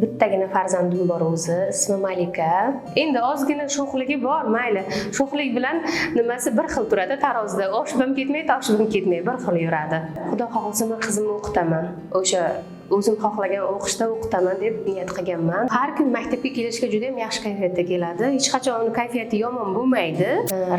bittagina farzandim bor o'zi, ismi Malika. Endi ozgina sho'xligi bor, mayli. Sho'xlik bilan nimasi bir xil turadi, tarozida oshib ham ketmaydi, toshib ham ketmaydi, bir xil yuradi. Xudo xohlasa men qizimni o'qitaman. O'sha o'zim xohlagan o'qishda o'qitaman deb niyat qilganman. Har kun maktabga kelishga juda ham yaxshi kayfiyatda keladi. Hech qachon uni kayfiyati yomon bo'lmaydi.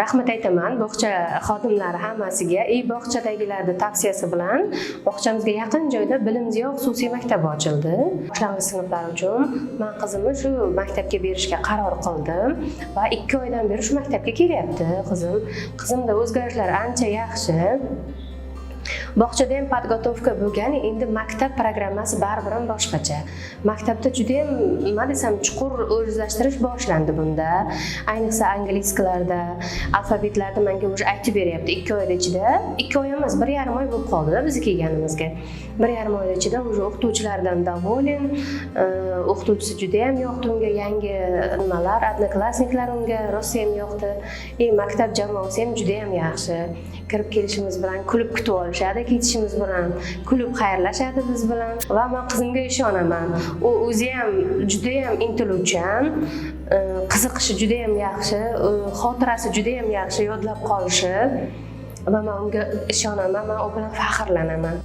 Rahmat aytaman bog'cha xodimlari hammasiga. Bog'chadagilarning tavsiyasi bilan bog'chamizga yaqin joyda bilim ziyo xususiy maktab ochildi. Boshlang'ich sinflar uchun men qizimni shu maktabga berishga qaror qildim va 2 oydan beri shu maktabga kelyapti qizim. Qizimda o'zgarishlar ancha yaxshi. Bog'chada ham podgotovka bo'lgan, endi maktab programmasi baribir ham boshqacha. Maktabda juda ham nima desam, chuqur o'zlashtirish boshlandi bunda. Ayniqsa angliskalarda, alfabetlarni menga o'zi aytib beryapti 2 oyda ichida. 2 oy emas, 1,5 oy bo'lib qoldi biz kelganimizga. 1,5 oyda ichida o'zi o'qituvchilardan davolen, o'qituvchisi juda ham yoqdi unga, yangi nimalar, odnoklassniklar unga rosa ham yoqdi. Maktab jamoasi ham juda ham yaxshi. Kirib kelishimiz bilan kulib kutib olishadi, ketishimiz bilan kulib xayrlashadi biz bilan va men qizimga ishonaman. U o'zi ham juda ham intiluvchan, qiziqishi juda ham yaxshi, xotirasi juda ham yaxshi, yodlab qolishi va men unga ishonaman, men u bilan faxrlanaman.